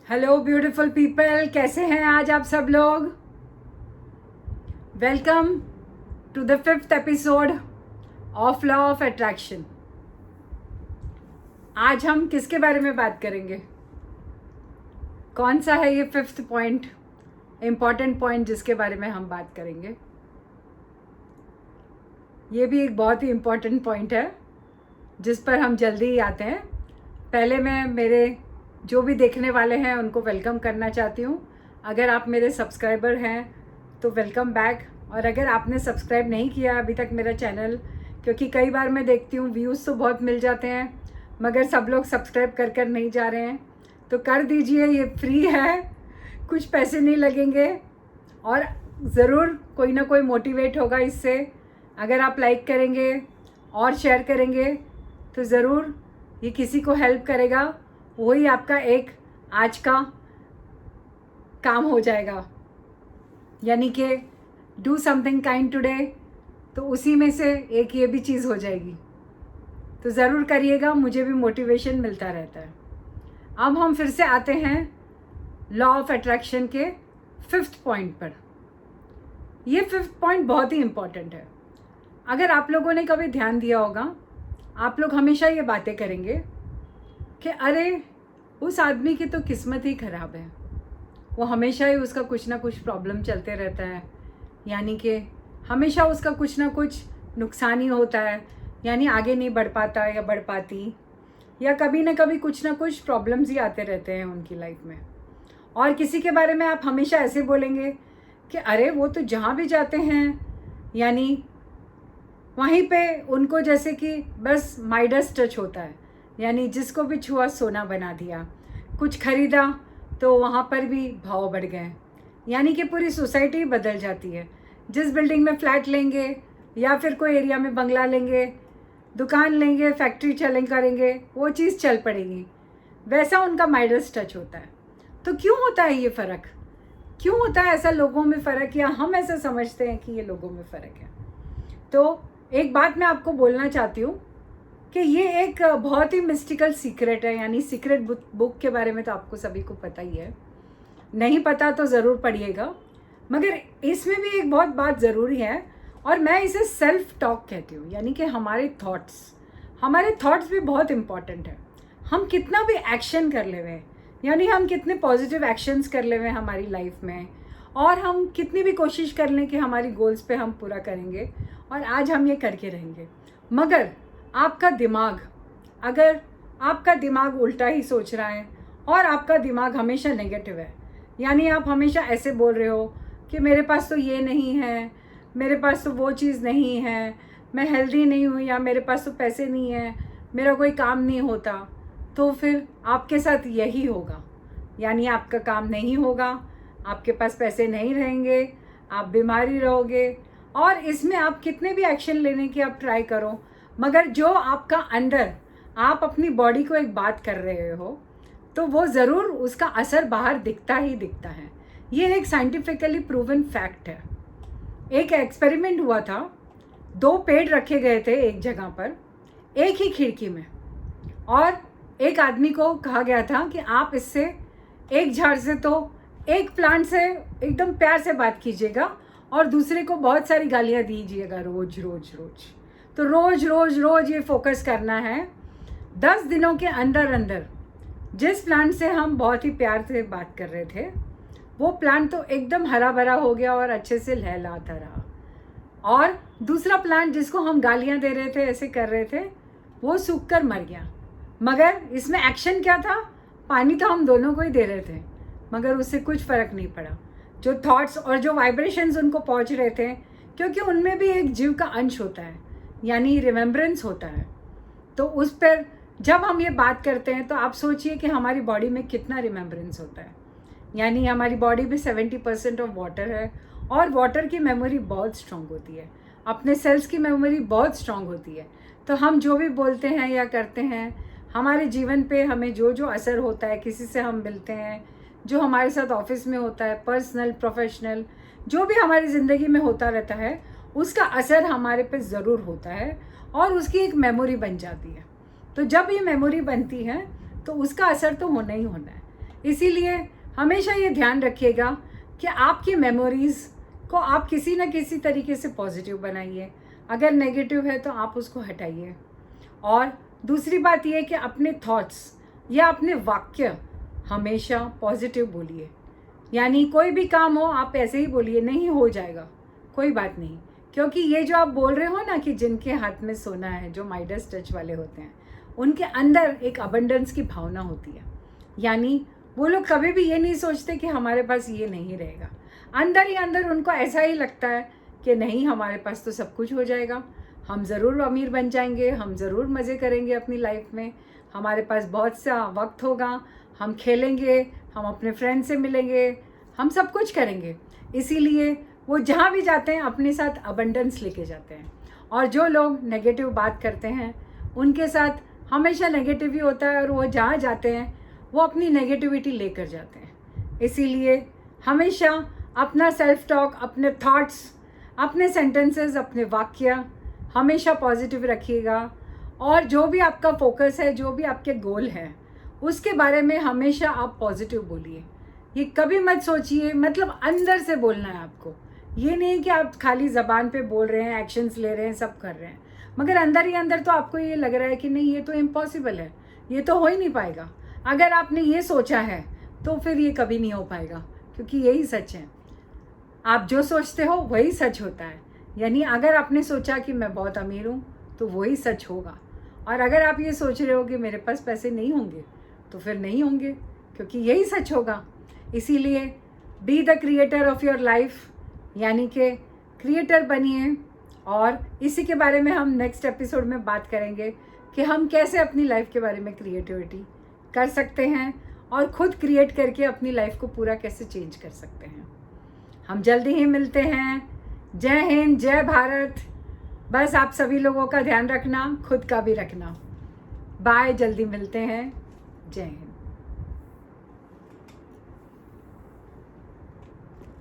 Hello beautiful people, कैसे हैं आज आप सब लोग। Welcome to the 5th episode of law of attraction. आज हम किसके बारे में बात करेंगे? कौन सा है ये 5th पॉइंट, इम्पॉर्टेंट पॉइंट जिसके बारे में हम बात करेंगे? ये भी एक बहुत ही इम्पॉर्टेंट पॉइंट है जिस पर हम जल्दी ही आते हैं। पहले मैं मेरे जो भी देखने वाले हैं उनको वेलकम करना चाहती हूँ। अगर आप मेरे सब्सक्राइबर हैं तो वेलकम बैक, और अगर आपने सब्सक्राइब नहीं किया अभी तक मेरा चैनल, क्योंकि कई बार मैं देखती हूँ व्यूज़ तो बहुत मिल जाते हैं मगर सब लोग सब्सक्राइब कर नहीं जा रहे हैं, तो कर दीजिए। ये फ्री है, कुछ पैसे नहीं लगेंगे और ज़रूर कोई ना कोई मोटिवेट होगा इससे। अगर आप लाइक करेंगे और शेयर करेंगे तो ज़रूर ये किसी को हेल्प करेगा, वही आपका एक आज का काम हो जाएगा। यानी कि डू समथिंग काइंड टुडे, तो उसी में से एक ये भी चीज़ हो जाएगी। तो ज़रूर करिएगा, मुझे भी मोटिवेशन मिलता रहता है। अब हम फिर से आते हैं लॉ ऑफ अट्रैक्शन के 5th पॉइंट पर। ये 5th पॉइंट बहुत ही इम्पॉर्टेंट है। अगर आप लोगों ने कभी ध्यान दिया होगा, आप लोग हमेशा ये बातें करेंगे कि अरे उस आदमी की तो किस्मत ही ख़राब है, वो हमेशा ही उसका कुछ ना कुछ प्रॉब्लम चलते रहता है, यानी कि हमेशा उसका कुछ ना कुछ नुकसान ही होता है, यानी आगे नहीं बढ़ पाता या बढ़ पाती, या कभी ना कभी कुछ ना कुछ प्रॉब्लम्स ही आते रहते हैं उनकी लाइफ में। और किसी के बारे में आप हमेशा ऐसे बोलेंगे कि अरे वो तो जहाँ भी जाते हैं यानी वहीं पे उनको जैसे कि बस माइडस टच होता है, यानी जिसको भी छुआ सोना बना दिया। कुछ खरीदा तो वहाँ पर भी भाव बढ़ गए, यानी कि पूरी सोसाइटी बदल जाती है। जिस बिल्डिंग में फ्लैट लेंगे या फिर कोई एरिया में बंगला लेंगे, दुकान लेंगे, फैक्ट्री चलें करेंगे, वो चीज़ चल पड़ेगी। वैसा उनका माइडस टच होता है। तो क्यों होता है ये फ़र्क? क्यों होता है ऐसा लोगों में फ़र्क, या हम ऐसा समझते हैं कि ये लोगों में फ़र्क है? तो एक बात मैं आपको बोलना चाहती हूँ कि ये एक बहुत ही मिस्टिकल सीक्रेट है, यानी सीक्रेट बुक के बारे में तो आपको सभी को पता ही है। नहीं पता तो ज़रूर पढ़िएगा, मगर इसमें भी एक बहुत बात ज़रूरी है, और मैं इसे सेल्फ टॉक कहती हूँ। यानी कि हमारे थॉट्स भी बहुत इम्पॉर्टेंट है। हम कितना भी एक्शन कर ले हुए, यानी हम कितने पॉजिटिव एक्शंस कर ले हुए हमारी लाइफ में, और हम कितनी भी कोशिश कर लें कि हमारी गोल्स पे हम पूरा करेंगे और आज हम ये करके रहेंगे, मगर आपका दिमाग, अगर आपका दिमाग उल्टा ही सोच रहा है और आपका दिमाग हमेशा नेगेटिव है, यानी आप हमेशा ऐसे बोल रहे हो कि मेरे पास तो ये नहीं है, मेरे पास तो वो चीज़ नहीं है, मैं हेल्दी नहीं हूँ, या मेरे पास तो पैसे नहीं है, मेरा कोई काम नहीं होता, तो फिर आपके साथ यही होगा। यानी आपका काम नहीं होगा, आपके पास पैसे नहीं रहेंगे, आप बीमारी रहोगे, और इसमें आप कितने भी एक्शन लेने की आप ट्राई करो, मगर जो आपका अंदर आप अपनी बॉडी को एक बात कर रहे हो तो वो ज़रूर उसका असर बाहर दिखता ही दिखता है। ये एक साइंटिफिकली प्रूवन फैक्ट है। एक एक्सपेरिमेंट हुआ था, 2 पेड़ रखे गए थे एक जगह पर, एक ही खिड़की में, और एक आदमी को कहा गया था कि आप इससे एक झाड़ से तो एक प्लांट से एकदम प्यार से बात कीजिएगा और दूसरे को बहुत सारी गालियाँ दीजिएगा रोज रोज रोज। तो रोज रोज रोज ये फोकस करना है। 10 दिनों के अंदर अंदर जिस प्लांट से हम बहुत ही प्यार से बात कर रहे थे, वो प्लांट तो एकदम हरा भरा हो गया और अच्छे से लहलहाता रहा, और दूसरा प्लांट जिसको हम गालियाँ दे रहे थे, ऐसे कर रहे थे, वो सूख कर मर गया। मगर इसमें एक्शन क्या था? पानी तो हम दोनों को ही दे रहे थे, मगर उससे कुछ फ़र्क नहीं पड़ा। जो थॉट्स और जो वाइब्रेशंस उनको पहुंच रहे थे, क्योंकि उनमें भी एक जीव का अंश होता है, यानी रिमेम्बरेंस होता है। तो उस पर जब हम ये बात करते हैं तो आप सोचिए कि हमारी बॉडी में कितना रिमेम्बरेंस होता है। यानी हमारी बॉडी भी 70% ऑफ वाटर है, और वाटर की मेमोरी बहुत स्ट्रांग होती है, अपने सेल्स की मेमोरी बहुत स्ट्रांग होती है। तो हम जो भी बोलते हैं या करते हैं, हमारे जीवन पे हमें जो जो असर होता है, किसी से हम मिलते हैं, जो हमारे साथ ऑफिस में होता है, पर्सनल प्रोफेशनल जो भी हमारी ज़िंदगी में होता रहता है, उसका असर हमारे पे ज़रूर होता है और उसकी एक मेमोरी बन जाती है। तो जब ये मेमोरी बनती है तो उसका असर तो होना ही होना है। इसीलिए हमेशा ये ध्यान रखिएगा कि आपकी मेमोरीज़ को आप किसी न किसी तरीके से पॉजिटिव बनाइए। अगर नेगेटिव है तो आप उसको हटाइए। और दूसरी बात यह है कि अपने थॉट्स या अपने वाक्य हमेशा पॉजिटिव बोलिए। यानी कोई भी काम हो आप ऐसे ही बोलिए, नहीं हो जाएगा, कोई बात नहीं। क्योंकि ये जो आप बोल रहे हो ना कि जिनके हाथ में सोना है, जो माइडस टच वाले होते हैं, उनके अंदर एक अबंडेंस की भावना होती है। यानी वो लोग कभी भी ये नहीं सोचते कि हमारे पास ये नहीं रहेगा। अंदर ही अंदर उनको ऐसा ही लगता है कि नहीं, हमारे पास तो सब कुछ हो जाएगा, हम ज़रूर अमीर बन जाएंगे, हम ज़रूर मज़े करेंगे अपनी लाइफ में, हमारे पास बहुत सा वक्त होगा, हम खेलेंगे, हम अपने फ्रेंड से मिलेंगे, हम सब कुछ करेंगे। इसीलिए वो जहाँ भी जाते हैं अपने साथ अबंडेंस लेके जाते हैं। और जो लोग नेगेटिव बात करते हैं उनके साथ हमेशा नेगेटिव ही होता है, और वो जहाँ जाते हैं वो अपनी नेगेटिविटी लेकर जाते हैं। इसीलिए हमेशा अपना सेल्फ टॉक, अपने थॉट्स, अपने सेंटेंसेस, अपने वाक्य हमेशा पॉजिटिव रखिएगा। और जो भी आपका फोकस है, जो भी आपके गोल हैं, उसके बारे में हमेशा आप पॉजिटिव बोलिए। ये कभी मत सोचिए, मतलब अंदर से बोलना है आपको। ये नहीं कि आप खाली ज़बान पे बोल रहे हैं, एक्शंस ले रहे हैं, सब कर रहे हैं, मगर अंदर ही अंदर तो आपको ये लग रहा है कि नहीं, ये तो इम्पॉसिबल है, ये तो हो ही नहीं पाएगा। अगर आपने ये सोचा है तो फिर ये कभी नहीं हो पाएगा, क्योंकि यही सच है। आप जो सोचते हो वही सच होता है। यानी अगर आपने सोचा कि मैं बहुत अमीर हूँ तो वही सच होगा। और अगर आप ये सोच रहे हो कि मेरे पास पैसे नहीं होंगे तो फिर नहीं होंगे, क्योंकि यही सच होगा। इसीलिए be the creator of your life, यानी कि क्रिएटर बनिए। और इसी के बारे में हम नेक्स्ट एपिसोड में बात करेंगे कि हम कैसे अपनी लाइफ के बारे में क्रिएटिविटी कर सकते हैं और खुद क्रिएट करके अपनी लाइफ को पूरा कैसे चेंज कर सकते हैं। हम जल्दी ही मिलते हैं। जय हिंद, जय भारत। बस आप सभी लोगों का ध्यान रखना, खुद का भी रखना। बाय, जल्दी मिलते हैं। जय हिंद।